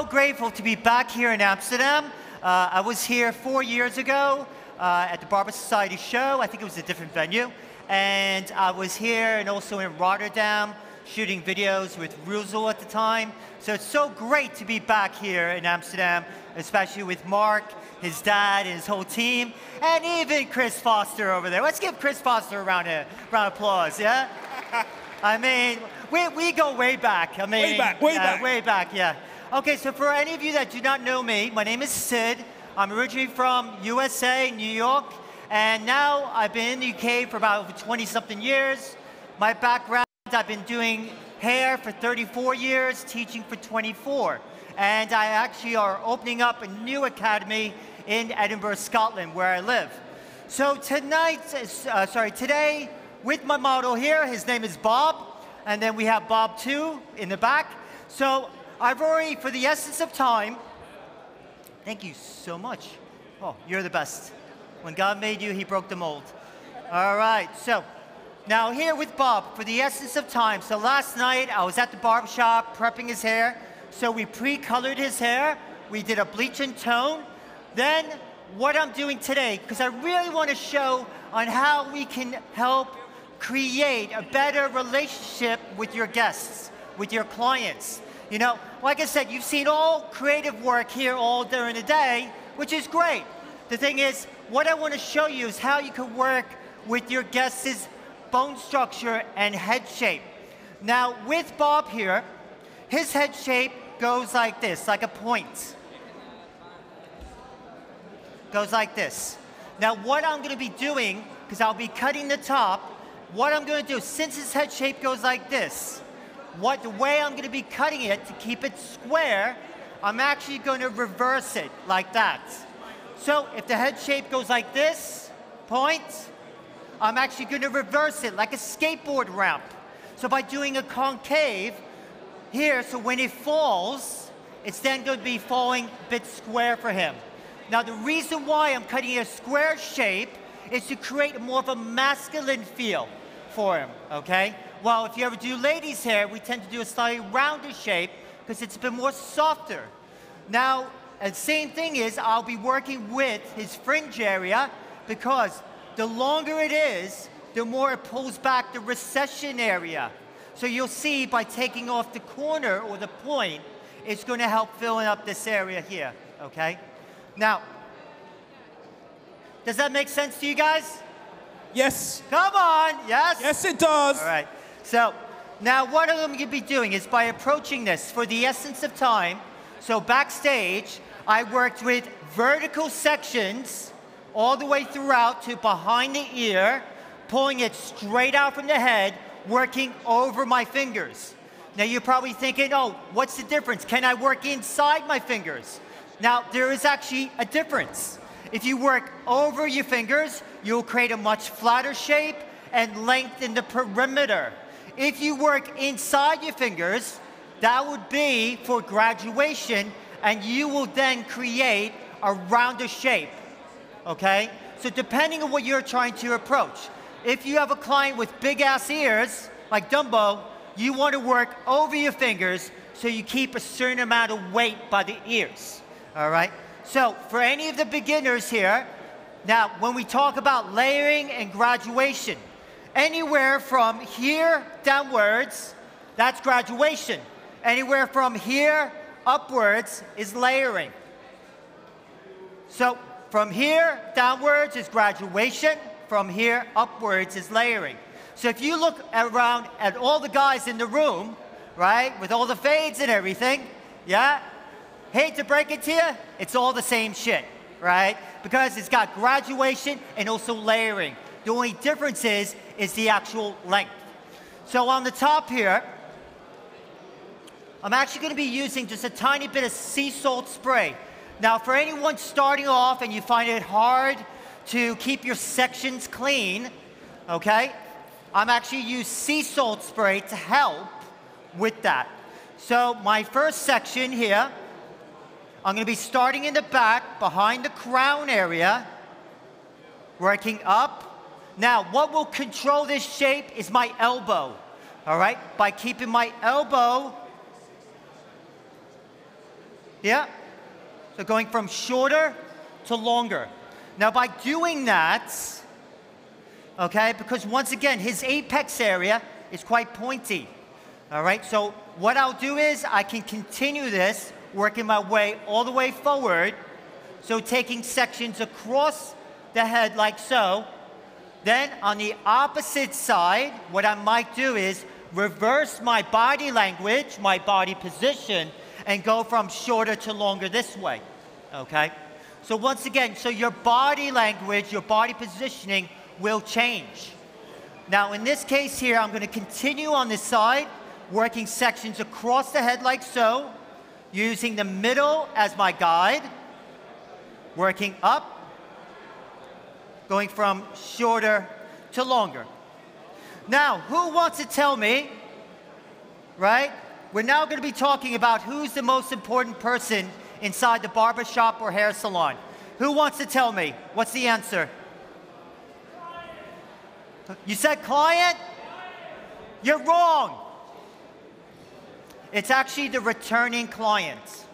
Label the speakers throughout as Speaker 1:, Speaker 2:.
Speaker 1: so grateful to be back here in Amsterdam. I was here 4 years ago at the BarberSociety show. I think it was a different venue. And I was here and also in Rotterdam shooting videos with Ruzel at the time. So it's so great to be back here in Amsterdam, especially with Mark, his dad, and his whole team, and even Chris Foster over there. Let's give Chris Foster a round of applause, yeah? I mean, we go way back. I mean, way back, yeah. Okay, so for any of you that do not know me, my name is Sid. I'm originally from USA, New York, and now I've been in the UK for about over 20-something years. My background, I've been doing hair for 34 years, teaching for 24. And I actually are opening up a new academy in Edinburgh, Scotland, where I live. So today, with my model here, his name is Bob, and then we have Bob too in the back. So I've already, for the essence of time, thank you so much. Oh, you're the best. When God made you, he broke the mold. All right, so now here with Bob, for the essence of time. So last night, I was at the barbershop prepping his hair. So we pre-colored his hair. We did a bleach and tone. Then what I'm doing today, because I really want to show on how we can help create a better relationship with your guests, with your clients. You know, like I said, you've seen all creative work here all during the day, which is great. The thing is, what I want to show you is how you can work with your guests' bone structure and head shape. Now, with Bob here, his head shape goes like this, like a point. Goes like this. Now, what I'm going to be doing, because I'll be cutting the top, what I'm going to do, since his head shape goes like this, the way I'm going to be cutting it to keep it square, I'm actually going to reverse it like that. So if the head shape goes like this, point, I'm actually going to reverse it like a skateboard ramp. So by doing a concave here, so when it falls, it's then going to be falling a bit square for him. Now the reason why I'm cutting a square shape is to create more of a masculine feel for him, okay? Well, if you ever do ladies' hair, we tend to do a slightly rounder shape because it's a bit more softer. Now, the same thing is I'll be working with his fringe area because the longer it is, the more it pulls back the recession area. So you'll see by taking off the corner or the point, it's going to help filling up this area here, okay? Now, does that make sense to you guys?
Speaker 2: Yes.
Speaker 1: Come on, yes?
Speaker 2: Yes, it does.
Speaker 1: All right. So now what I'm going to be doing is by approaching this for the essence of time. So backstage, I worked with vertical sections all the way throughout to behind the ear, pulling it straight out from the head, working over my fingers. Now you're probably thinking, oh, what's the difference? Can I work inside my fingers? Now there is actually a difference. If you work over your fingers, you'll create a much flatter shape and lengthen the perimeter. If you work inside your fingers, that would be for graduation, and you will then create a rounder shape, okay? So depending on what you're trying to approach. If you have a client with big-ass ears, like Dumbo, you want to work over your fingers so you keep a certain amount of weight by the ears, all right? So for any of the beginners here, now when we talk about layering and graduation, anywhere from here downwards, that's graduation. Anywhere from here upwards is layering. So from here downwards is graduation, from here upwards is layering. So if you look around at all the guys in the room, right, with all the fades and everything, yeah, hate to break it to you, it's all the same shit, right? Because it's got graduation and also layering. The only difference is the actual length. So on the top here, I'm actually going to be using just a tiny bit of sea salt spray. Now for anyone starting off and you find it hard to keep your sections clean, okay, I'm actually using sea salt spray to help with that. So my first section here, I'm going to be starting in the back, behind the crown area, working up. Now, what will control this shape is my elbow, all right? By keeping my elbow Yeah? So going from shorter to longer. Now by doing that, okay, because once again, his apex area is quite pointy. All right, so what I'll do is I can continue this, working my way all the way forward. So taking sections across the head like so. Then on the opposite side, what I might do is reverse my body language, my body position, and go from shorter to longer this way, okay? So once again, so your body language, your body positioning will change. Now in this case here, I'm going to continue on this side, working sections across the head like so, using the middle as my guide, working up, going from shorter to longer. Now, who wants to tell me, right? We're now going to be talking about who's the most important person inside the barbershop or hair salon. Who wants to tell me? What's the answer? You said client? You're wrong. It's actually the returning clients.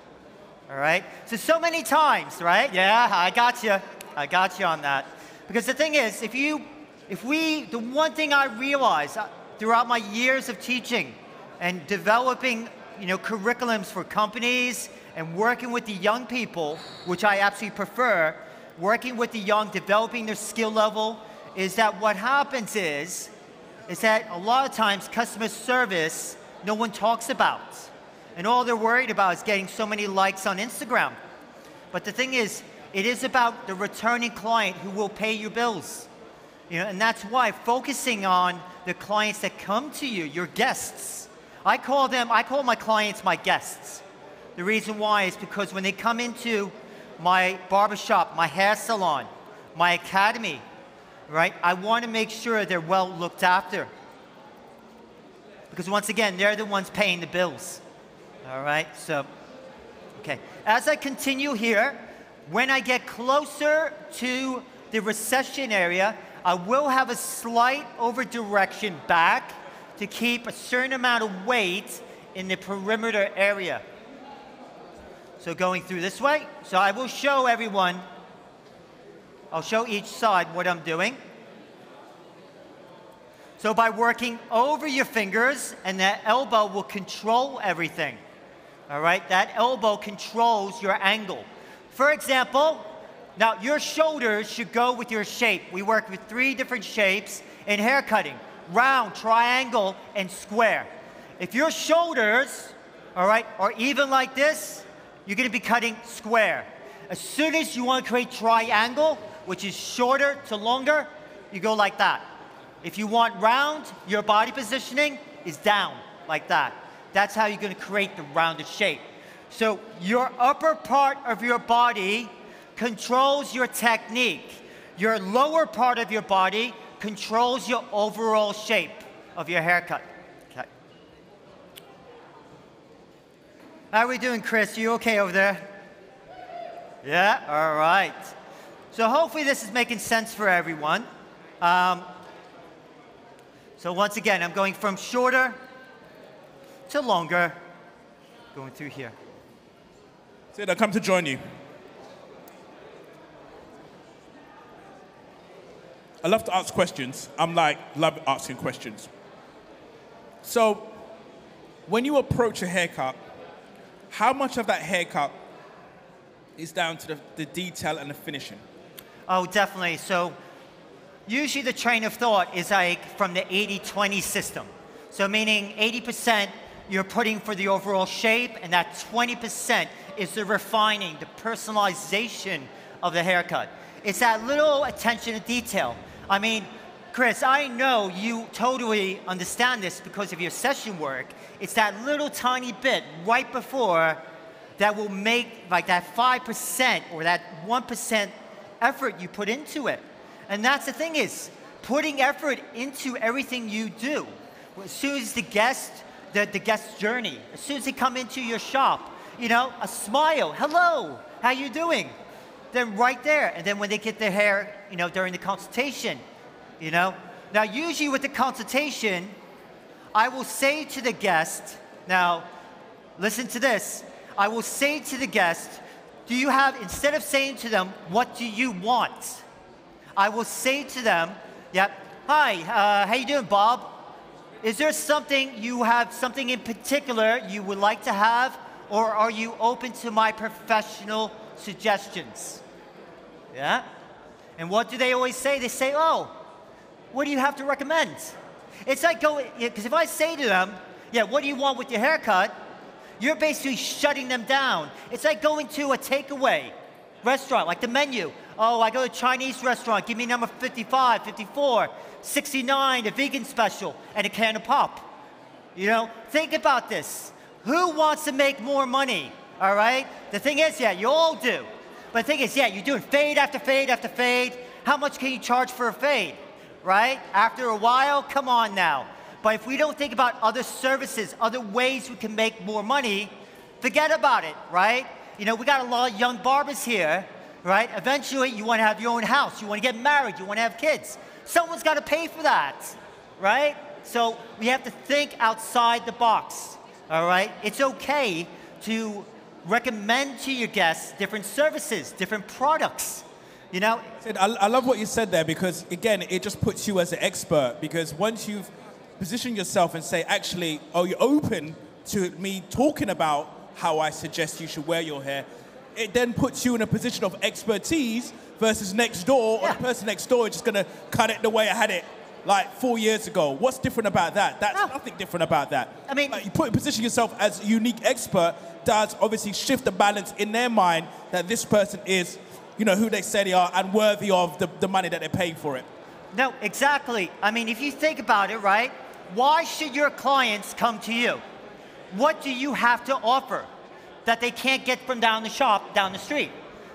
Speaker 1: All right? So many times, right? Yeah, I got you. I got you on that. Because the thing is, the one thing I realized throughout my years of teaching and developing, curriculums for companies and working with the young people, which I absolutely prefer, working with the young, developing their skill level, is that what happens is that a lot of times customer service, no one talks about. And all they're worried about is getting so many likes on Instagram. But the thing is, it is about the returning client who will pay your bills. And that's why focusing on the clients that come to you, your guests. I call my clients my guests. The reason why is because when they come into my barbershop, my hair salon, my academy, right, I want to make sure they're well looked after. Because once again, they're the ones paying the bills. All right, so, okay. As I continue here, when I get closer to the recession area, I will have a slight over direction back to keep a certain amount of weight in the perimeter area. So going through this way, so I will show everyone, I'll show each side what I'm doing. So by working over your fingers, and that elbow will control everything. All right, that elbow controls your angle. For example, now your shoulders should go with your shape. We work with 3 different shapes in hair cutting: round, triangle, and square. If your shoulders, all right, are even like this, you're going to be cutting square. As soon as you want to create triangle, which is shorter to longer, you go like that. If you want round, your body positioning is down like that. That's how you're going to create the rounded shape. So your upper part of your body controls your technique. Your lower part of your body controls your overall shape of your haircut. Okay. How are we doing, Chris? You okay over there? Yeah? All right. So hopefully this is making sense for everyone. So once again, I'm going from shorter to longer, going through here.
Speaker 2: Sid, I come to join you. I love to ask questions. Love asking questions. So, when you approach a haircut, how much of that haircut is down to the detail and the finishing?
Speaker 1: Oh, definitely. So, usually the train of thought is like from the 80-20 system. So meaning 80% you're putting for the overall shape, and that 20% is the refining, the personalization of the haircut. It's that little attention to detail. I mean, Chris, I know you totally understand this because of your session work. It's that little tiny bit right before that will make like that 5% or that 1% effort you put into it. And that's the thing is, putting effort into everything you do. As soon as the guest's journey, as soon as they come into your shop, a smile, hello, how you doing? Then right there, and then when they get their hair, during the consultation, Now usually with the consultation, I will say to the guest, now listen to this, I will say to the guest, do you have, instead of saying to them, what do you want? I will say to them, yep, hi, how you doing, Bob? Is there something you have, something in particular you would like to have, or are you open to my professional suggestions? Yeah? And what do they always say? They say, oh, what do you have to recommend? It's like going, because if I say to them, yeah, what do you want with your haircut? You're basically shutting them down. It's like going to a takeaway restaurant, like the menu. Oh, I go to a Chinese restaurant, give me number 55, 54, 69, a vegan special, and a can of pop. You know, think about this. Who wants to make more money, all right? The thing is, yeah, you all do. But the thing is, yeah, you're doing fade after fade after fade. How much can you charge for a fade, right? After a while, come on now. But if we don't think about other services, other ways we can make more money, forget about it, right? You know, we got a lot of young barbers here, right? Eventually, you want to have your own house. You want to get married. You want to have kids. Someone's got to pay for that, right? So we have to think outside the box. All right? It's okay to recommend to your guests different services, different products. You know?
Speaker 2: I love what you said there because, again, it just puts you as an expert because once you've positioned yourself and say, actually, are you open to me talking about how I suggest you should wear your hair, it then puts you in a position of expertise versus next door, or the person next door is just going to cut it the way I had it like 4 years ago. What's different about that? That's nothing different about that.
Speaker 1: I mean,
Speaker 2: you position yourself as a unique expert does obviously shift the balance in their mind that this person is, you know, who they say they are and worthy of the money that they're paying for it.
Speaker 1: No, exactly. I mean, if you think about it, right, why should your clients come to you? What do you have to offer that they can't get from down the shop, down the street?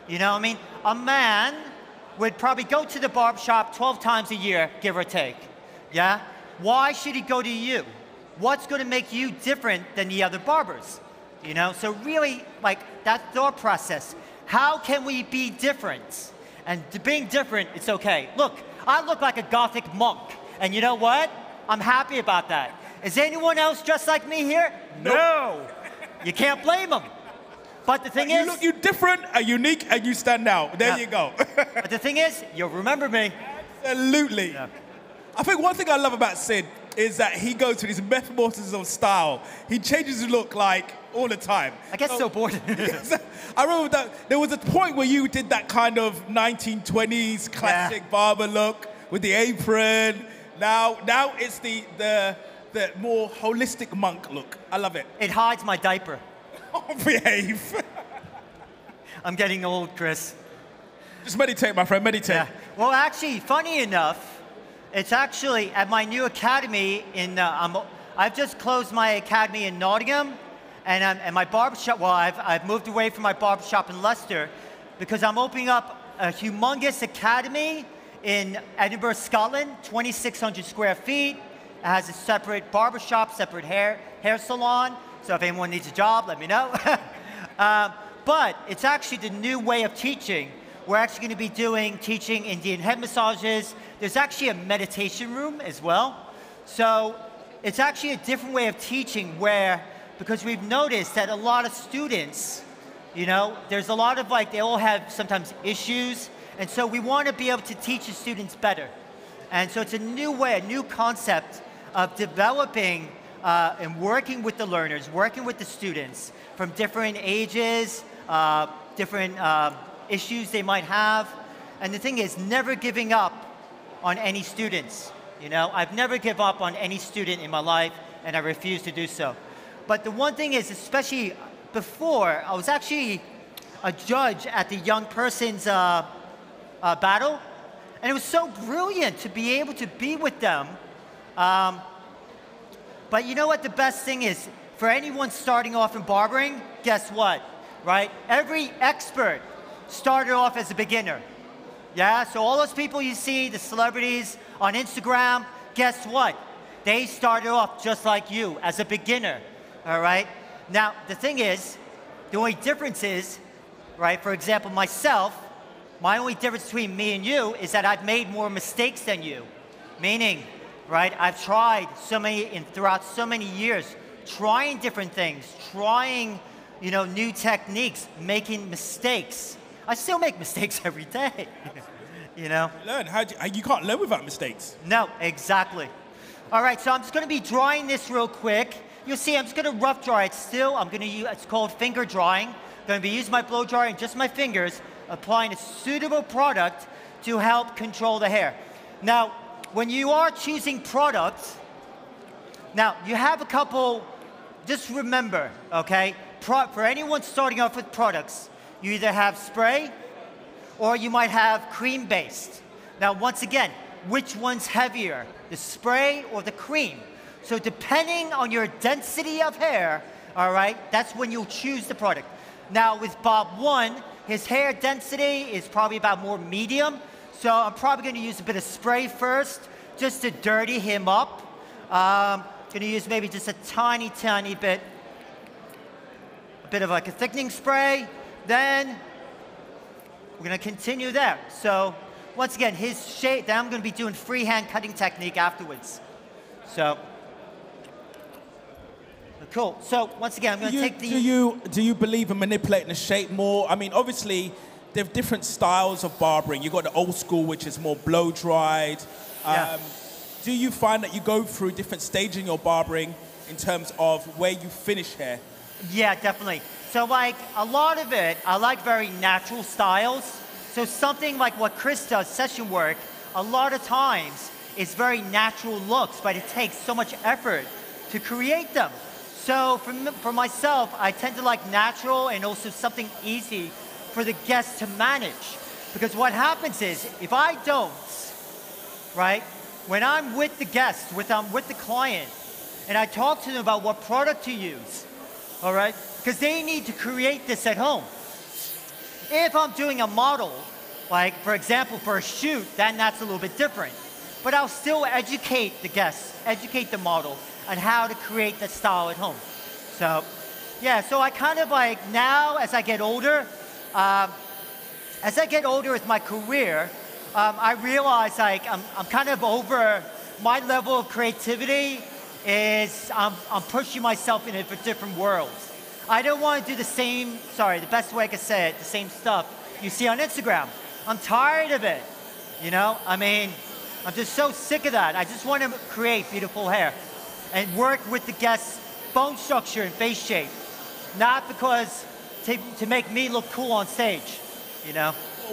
Speaker 1: You know what I mean? A man would probably go to the barbershop 12 times a year, give or take. Yeah? Why should he go to you? What's going to make you different than the other barbers? You know, so really, like, that thought process. How can we be different? And being different, it's okay. Look, I look like a Gothic monk. And you know what? I'm happy about that. Is anyone else dressed like me here? No. You can't blame them. But the thing is...
Speaker 2: You're different, and unique, and you stand out. There you go.
Speaker 1: But the thing is, you'll remember me.
Speaker 2: Absolutely. Yeah. I think one thing I love about Sid is that he goes through these metamorphoses of style. He changes his look, like, all the time.
Speaker 1: I get so bored.
Speaker 2: I remember that there was a point where you did that kind of 1920s classic barber look with the apron. Now it's the more holistic monk look. I love it.
Speaker 1: It hides my diaper.
Speaker 2: Oh, behave.
Speaker 1: I'm getting old, Chris.
Speaker 2: Just meditate, my friend, meditate.
Speaker 1: Yeah. Well, actually, funny enough, it's actually at my new academy in, I've just closed my academy in Nottingham, and my barbershop, well, I've moved away from my barbershop in Leicester because I'm opening up a humongous academy in Edinburgh, Scotland, 2,600 square feet. It has a separate barbershop, separate hair salon. So if anyone needs a job, let me know. But it's actually the new way of teaching. We're actually going to be teaching Indian head massages. There's actually a meditation room as well. So it's actually a different way of teaching where, because we've noticed that a lot of students, you know, there's a lot of they all have sometimes issues. And so we want to be able to teach the students better. And so it's a new way, a new concept of developing and working with the learners, working with the students from different ages, different issues they might have. And the thing is, never giving up on any students. You know, I've never given up on any student in my life, and I refuse to do so. But the one thing is, especially before, I was actually a judge at the young person's battle, and it was so brilliant to be able to be with them. But you know what the best thing is? For anyone starting off in barbering, guess what, right? Every expert started off as a beginner. Yeah, so all those people you see, the celebrities on Instagram, guess what? They started off just like you, as a beginner, all right? Now, the thing is, the only difference is, right, for example, myself, my only difference between me and you is that I've made more mistakes than you. Meaning, right, I've tried so many, throughout so many years, trying different things, trying, new techniques, making mistakes. I still make mistakes every day,
Speaker 2: Learn. You can't learn without mistakes.
Speaker 1: No, exactly. All right, so I'm just going to be drying this real quick. You'll see I'm just going to rough dry it still. I'm going to use, it's called finger drying. I'm going to be using my blow dryer and just my fingers, applying a suitable product to help control the hair. Now, when you are choosing products, now you have a couple, just remember, okay? For anyone starting off with products, you either have spray or you might have cream-based. Now, once again, which one's heavier, the spray or the cream? So depending on your density of hair, all right, that's when you'll choose the product. Now, with Bob 1, his hair density is probably about more medium, so I'm probably going to use a bit of spray first, just to dirty him up. Going to use maybe just a tiny, tiny bit, a bit of like a thickening spray. Then we're going to continue there. So once again, his shape, then I'm going to be doing freehand cutting technique afterwards. So, cool. So once again, I'm going to take the...
Speaker 2: Do you believe in manipulating the shape more? I mean, obviously, there are different styles of barbering. You've got the old school, which is more blow-dried.
Speaker 1: Yeah.
Speaker 2: Do you find that you go through different stages in your barbering in terms of where you finish hair?
Speaker 1: Yeah, definitely. So like a lot of it, I like very natural styles. So something like what Chris does, session work, a lot of times it's very natural looks, but it takes so much effort to create them. So for myself, I tend to like natural and also something easy for the guests to manage. Because what happens is, if I don't, right, when I'm with the guest, with the client, and I talk to them about what product to use, all right, because they need to create this at home. If I'm doing a model, like for example, for a shoot, then that's a little bit different. But I'll still educate the guests, educate the model on how to create that style at home. So, yeah, so I kind of like now, as I get older with my career, I realize like I'm kind of over, my level of creativity is I'm pushing myself into different worlds. I don't want to do the same, sorry, the best way I can say it, the same stuff you see on Instagram. I'm tired of it, I mean, I'm just so sick of that. I just want to create beautiful hair and work with the guests' bone structure and face shape, not because to make me look cool on stage,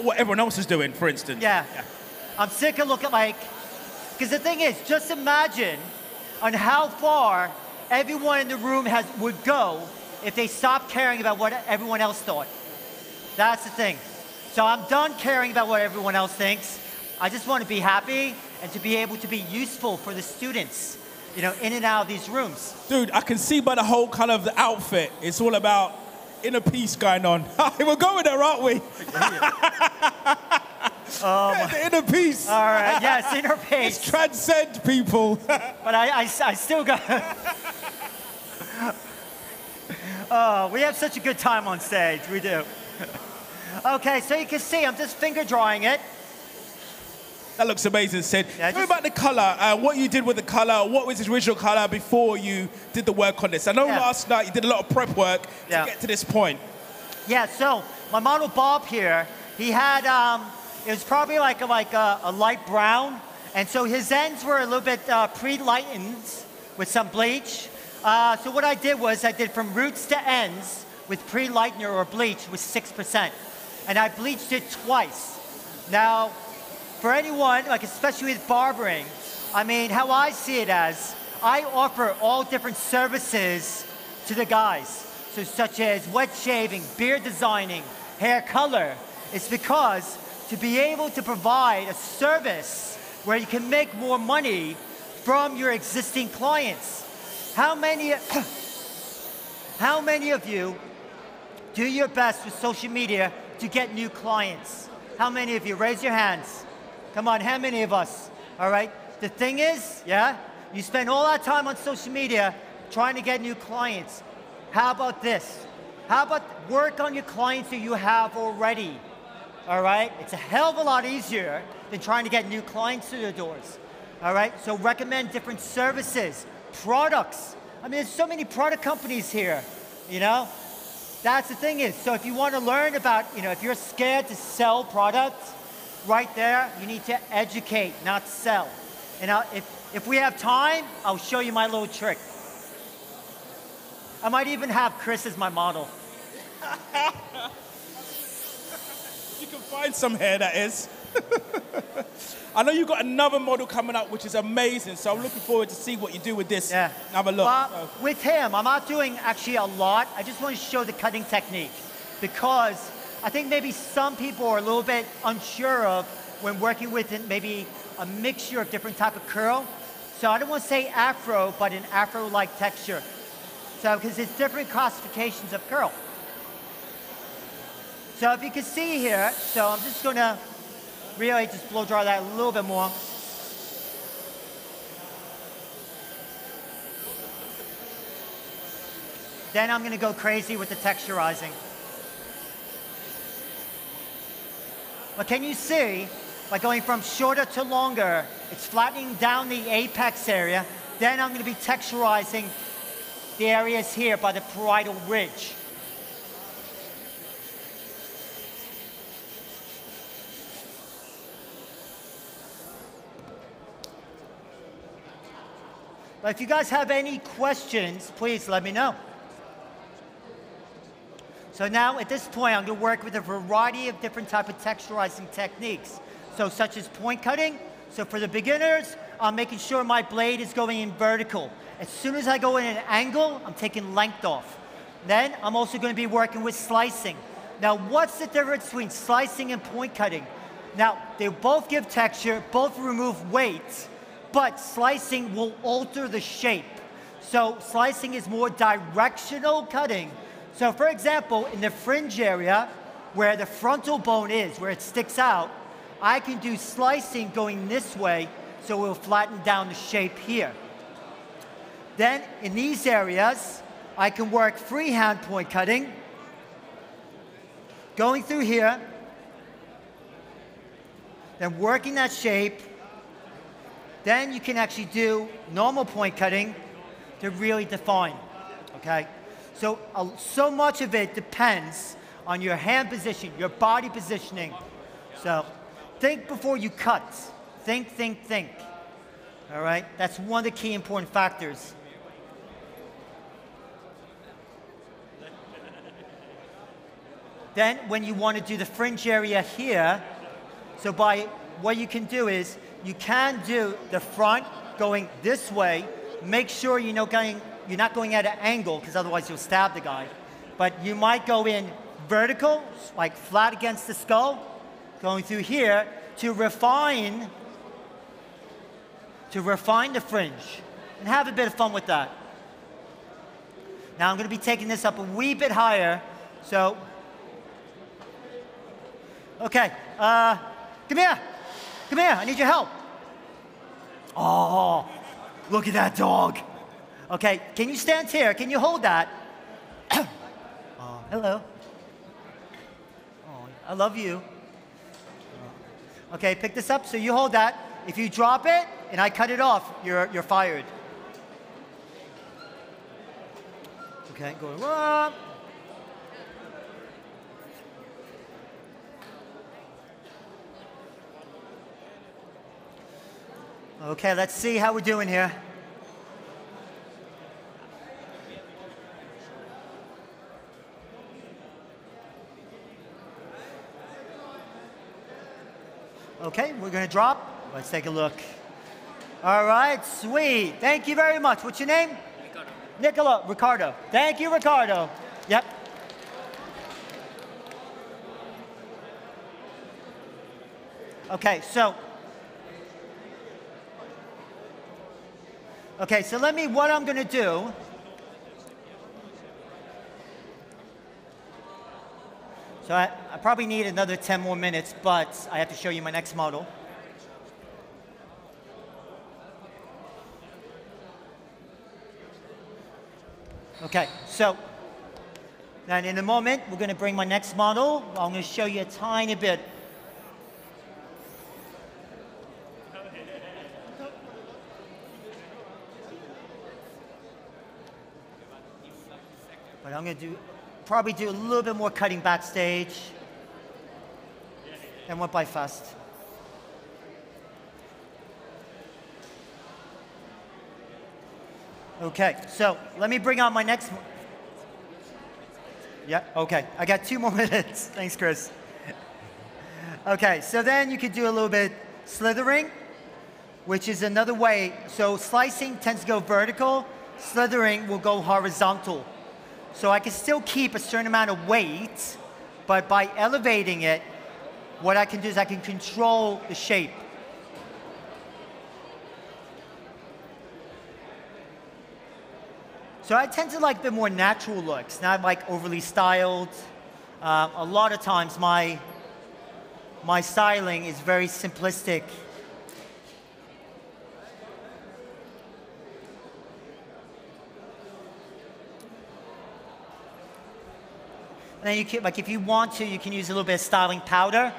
Speaker 2: What everyone else is doing, for instance.
Speaker 1: Yeah. I'm sick of looking like, because the thing is, just imagine on how far everyone in the room would go if they stopped caring about what everyone else thought. That's the thing. So I'm done caring about what everyone else thinks. I just want to be happy and to be able to be useful for the students, in and out of these rooms.
Speaker 2: Dude, I can see by the whole kind of the outfit, it's all about inner peace going on. We're going there, aren't we? The inner peace.
Speaker 1: All right, yes, inner peace.
Speaker 2: It's transcend people.
Speaker 1: But I still got... Oh, we have such a good time on stage, we do. Okay, so you can see I'm just finger drying it.
Speaker 2: That looks amazing, Sid.
Speaker 1: Yeah,
Speaker 2: Tell me about the color, what you did with the color, what was the original color before you did the work on this? I know last night you did a lot of prep work to get to this point. Yeah,
Speaker 1: so my model Bob here, he had, it was probably like a light brown, and so his ends were a little bit pre-lightened with some bleach. So what I did was I did from roots to ends with pre-lightener or bleach with 6%. And I bleached it twice. Now, for anyone, like especially with barbering, I mean, how I see it as, I offer all different services to the guys. So such as wet shaving, beard designing, hair color. It's because to be able to provide a service where you can make more money from your existing clients. How many of you do your best with social media to get new clients? How many of you? Raise your hands. Come on, how many of us? All right. The thing is, you spend all that time on social media trying to get new clients. How about this? How about work on your clients that you have already? All right. It's a hell of a lot easier than trying to get new clients through the doors. All right. So recommend different services, products. I mean, there's so many product companies here, That's the thing is, so if you want to learn about, if you're scared to sell products, right there, you need to educate, not sell. And if we have time, I'll show you my little trick. I might even have Chris as my model.
Speaker 2: You can find some hair, that is. I know you've got another model coming up, which is amazing, so I'm looking forward to see what you do with this.
Speaker 1: Yeah.
Speaker 2: Have a look.
Speaker 1: With him, I'm not doing actually a lot. I just want to show the cutting technique because I think maybe some people are a little bit unsure of when working with maybe a mixture of different type of curl. So I don't want to say afro, but an afro-like texture. So, because there's different classifications of curl. So if you can see here, so I'm just going to really just blow dry that a little bit more. Then I'm going to go crazy with the texturizing. But can you see, by going from shorter to longer, it's flattening down the apex area. Then I'm going to be texturizing the areas here by the parietal ridge. But if you guys have any questions, please let me know. So now at this point, I'm going to work with a variety of different type of texturizing techniques. So such as point cutting. So for the beginners, I'm making sure my blade is going in vertical. As soon as I go in an angle, I'm taking length off. Then I'm also going to be working with slicing. Now what's the difference between slicing and point cutting? Now they both give texture, both remove weight, but slicing will alter the shape. So slicing is more directional cutting. So for example, in the fringe area, where the frontal bone is, where it sticks out, I can do slicing going this way, so it will flatten down the shape here. Then in these areas, I can work freehand point cutting, going through here, then working that shape. Then you can actually do normal point cutting to really define, okay? So, so much of it depends on your hand position, your body positioning. So think before you cut. Think, think, think. All right? That's one of the key important factors. Then when you want to do the fringe area here, so what you can do is, you can do the front going this way. Make sure you're not going at an angle, because otherwise you'll stab the guy. But you might go in vertical, like flat against the skull, going through here to refine the fringe and have a bit of fun with that. Now I'm going to be taking this up a wee bit higher. So, okay, come here. Come here, I need your help. Oh, look at that dog. Okay, can you stand here? Can you hold that? Oh, hello. Oh, I love you. Okay, pick this up, so you hold that. If you drop it and I cut it off, you're fired. Okay, going up. Okay, let's see how we're doing here. Okay, we're going to drop. Let's take a look. All right, sweet. Thank you very much. What's your name? Ricardo. Thank you, Ricardo. Yep. Okay, so what I'm going to do, so I probably need another 10 more minutes, but I have to show you my next model. Okay, so then in a moment, we're going to bring my next model. I'm going to show you a tiny bit. But I'm going to probably do a little bit more cutting backstage. And went by fast. Okay, so let me bring on my next one. Yeah, okay. I got 2 more minutes. Thanks, Chris. Okay, so then you could do a little bit slithering, which is another way. So slicing tends to go vertical. Slithering will go horizontal. So I can still keep a certain amount of weight, but by elevating it, what I can do is I can control the shape. So I tend to like a bit more natural looks, not like overly styled. A lot of times my styling is very simplistic. And then you can, like if you want to, you can use a little bit of styling powder.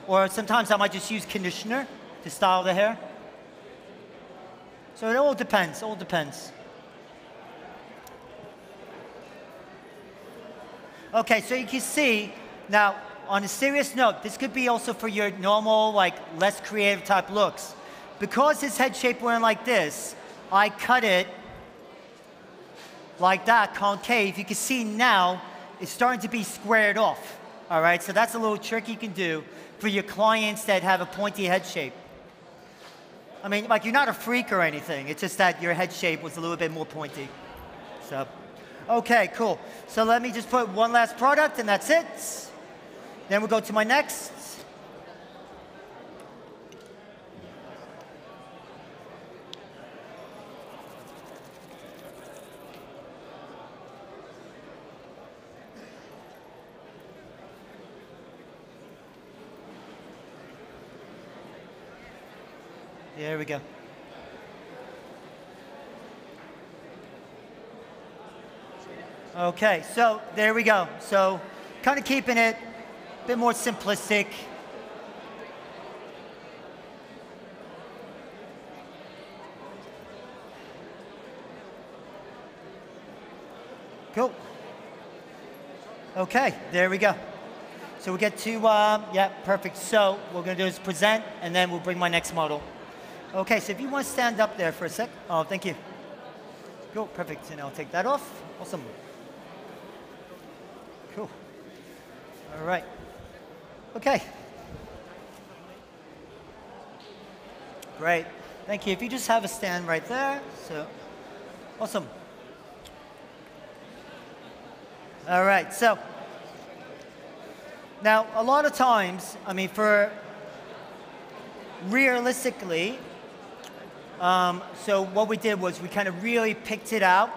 Speaker 1: Or sometimes I might just use conditioner to style the hair. So it all depends, all depends. Okay, so you can see, now on a serious note, this could be also for your normal, like less creative type looks. Because his head shape went like this, I cut it like that, concave. You can see now it's starting to be squared off. All right, so that's a little trick you can do for your clients that have a pointy head shape. I mean, like you're not a freak or anything. It's just that your head shape was a little bit more pointy. So, okay, cool. So let me just put one last product and that's it. Then we'll go to my next. There we go. Okay, so there we go. So kind of keeping it a bit more simplistic. Cool. Okay, there we go. So we get to, yeah, perfect. So what we're going to do is present, and then we'll bring my next model. Okay, so if you want to stand up there for a sec. Oh, thank you. Cool, perfect. And I'll take that off. Awesome. Cool. All right. Okay. Great. Thank you. If you just have a stand right there. So, awesome. All right, so now a lot of times, I mean, for realistically, so what we did was we kind of really picked it out,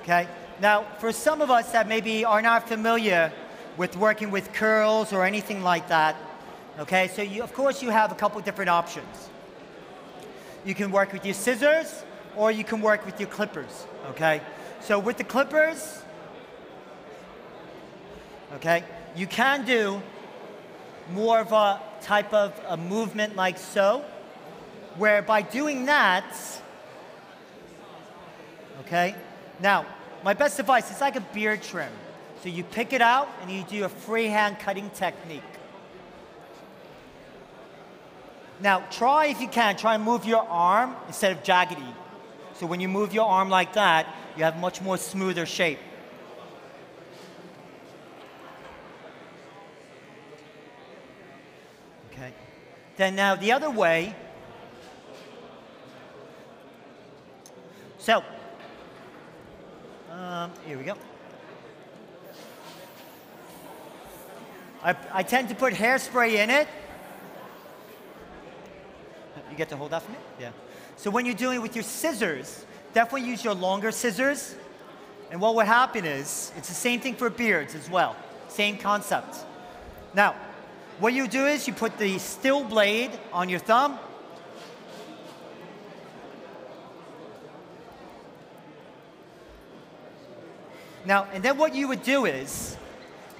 Speaker 1: okay? Now, for some of us that maybe are not familiar with working with curls or anything like that, okay, so you, of course you have a couple different options. You can work with your scissors or you can work with your clippers, okay? So with the clippers, okay, you can do more of a type of a movement like so, where by doing that, okay, now, my best advice is like a beard trim. So you pick it out and you do a freehand cutting technique. Now, try if you can, try and move your arm instead of jaggedy. So when you move your arm like that, you have much more smoother shape. Okay. Then now the other way. So, here we go. I tend to put hairspray in it. You get to hold that for me? Yeah. So when you're doing it with your scissors, definitely use your longer scissors. And what will happen is, it's the same thing for beards as well. Same concept. Now, what you do is you put the still blade on your thumb. Now, and then what you would do is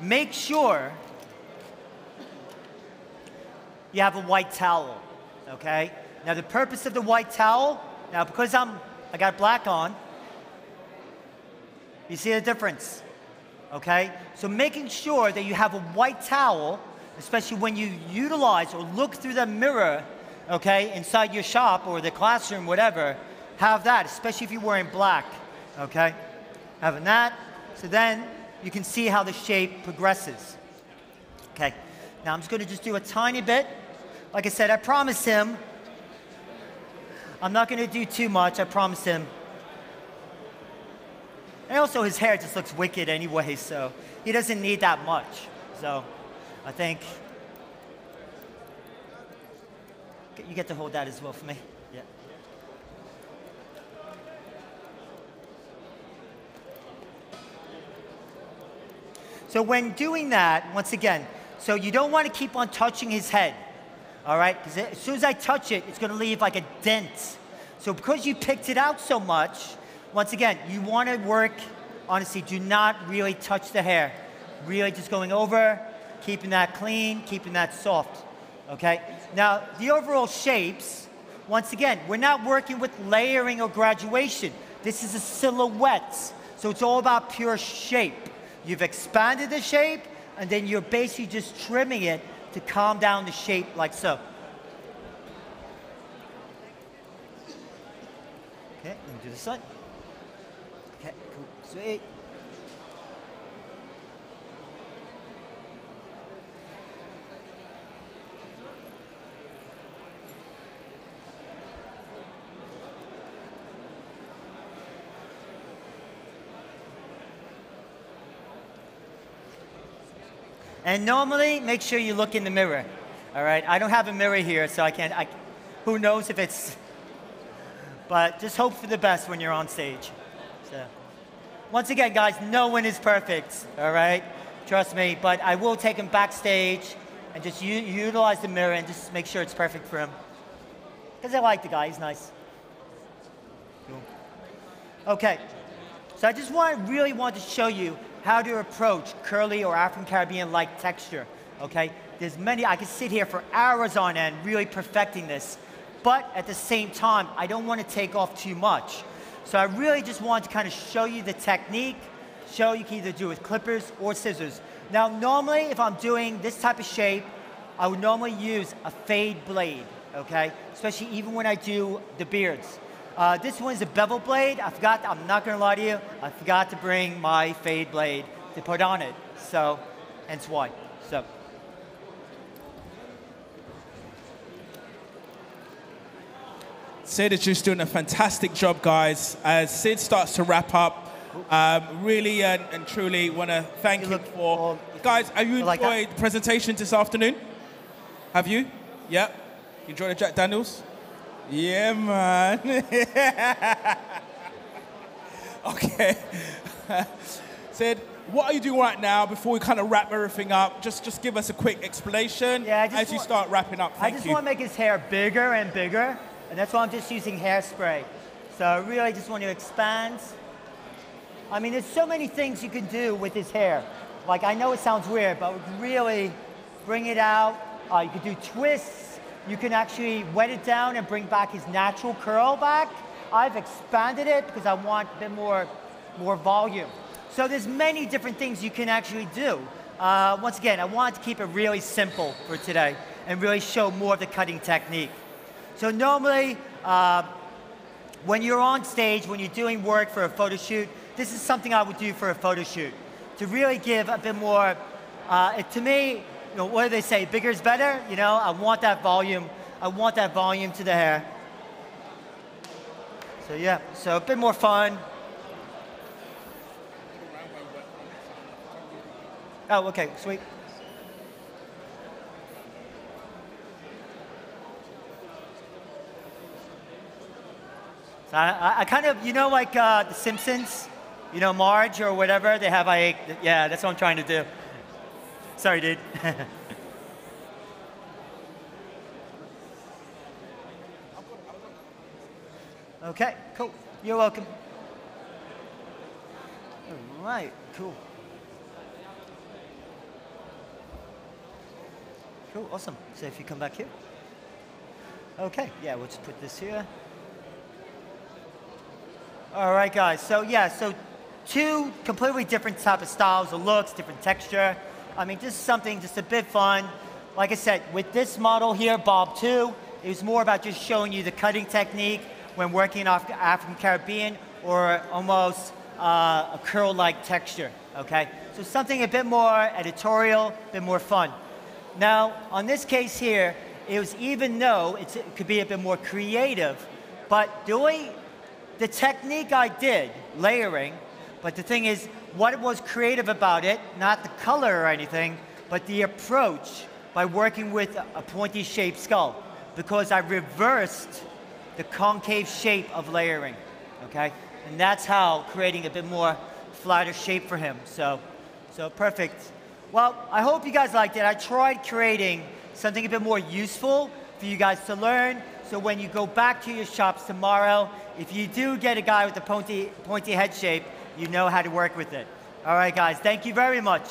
Speaker 1: make sure you have a white towel, okay? Now, the purpose of the white towel, now because I got black on, You see the difference? Okay? So making sure that you have a white towel, especially when you utilize or look through the mirror, okay, inside your shop or the classroom, whatever, have that, especially if you're wearing black, okay? Having that, so then you can see how the shape progresses. Okay, now I'm just gonna do a tiny bit. Like I said, I promised him, I'm not gonna do too much, I promised him. And also his hair just looks wicked anyway, so he doesn't need that much. So I think, you get to hold that as well for me. Yeah. So when doing that, once again, so you don't want to keep on touching his head, all right? Because as soon as I touch it, it's going to leave like a dent. So because you picked it out so much, once again, you want to work, honestly, do not really touch the hair. Really just going over, keeping that clean, keeping that soft, okay? Now, the overall shapes, once again, we're not working with layering or graduation. This is a silhouette, so it's all about pure shape. You've expanded the shape, and then you're basically just trimming it to calm down the shape like so. Okay, let me do this side. Okay, cool, sweet. And normally, make sure you look in the mirror, all right? I don't have a mirror here, so I can't, who knows if it's, but just hope for the best when you're on stage. So, once again, guys, no one is perfect, all right? Trust me, but I will take him backstage and just utilize the mirror and just make sure it's perfect for him. Because I like the guy, he's nice. Cool. Okay, so I just really want to show you how to approach curly or African Caribbean-like texture, okay? There's many, I could sit here for hours on end really perfecting this, but at the same time, I don't want to take off too much. So I really just want to kind of show you the technique, show you can either do it with clippers or scissors. Now, normally, if I'm doing this type of shape, I would normally use a fade blade, okay? Especially even when I do the beards. This one's a bevel blade. I'm not gonna lie to you, I forgot to bring my fade blade to put on it. So, hence why, so.
Speaker 2: Sid is just doing a fantastic job, guys. As Sid starts to wrap up, really and truly want to thank you for... Guys, have you enjoyed the presentation this afternoon? Have you? Yeah? You enjoyed the Jack Daniels? Yeah, man. Okay. Sid, what are you doing right now before we kind of wrap everything up? Just give us a quick explanation as you start wrapping up.
Speaker 1: I just want to make his hair bigger and bigger, and that's why I'm just using hairspray. So I really just want to expand. I mean, there's so many things you can do with his hair. Like, I know it sounds weird, but really bring it out. You could do twists. You can actually wet it down and bring back his natural curl back. I've expanded it because I want a bit more volume. So there's many different things you can actually do. Once again, I wanted to keep it really simple for today and really show more of the cutting technique. So normally, when you're on stage, when you're doing work for a photo shoot, this is something I would do for a photo shoot. To really give a bit more, to me, you know, what do they say? Bigger is better. You know, I want that volume. I want that volume to the hair. So yeah, so a bit more fun. Oh, okay, sweet. So I kind of, you know, like The Simpsons, you know, Marge or whatever, they have yeah, that's what I'm trying to do. Sorry, dude. Okay, cool. You're welcome. All right, cool. Cool, awesome. So if you come back here. Okay, yeah, we'll just put this here. All right, guys. So yeah, so two completely different type of styles of looks, different texture. I mean, just something just a bit fun. Like I said, with this model here, Bob 2, it was more about just showing you the cutting technique when working in African Caribbean, or almost a curl-like texture, okay? So something a bit more editorial, a bit more fun. Now, on this case here, it was, even though it could be a bit more creative, but doing the technique I did, layering, but the thing is, what was creative about it, not the color or anything, but the approach by working with a pointy shaped skull, because I reversed the concave shape of layering, okay? And that's how creating a bit more flatter shape for him, so perfect. Well, I hope you guys liked it. I tried creating something a bit more useful for you guys to learn, so when you go back to your shops tomorrow, if you do get a guy with a pointy head shape, you know how to work with it. All right, guys, thank you very much.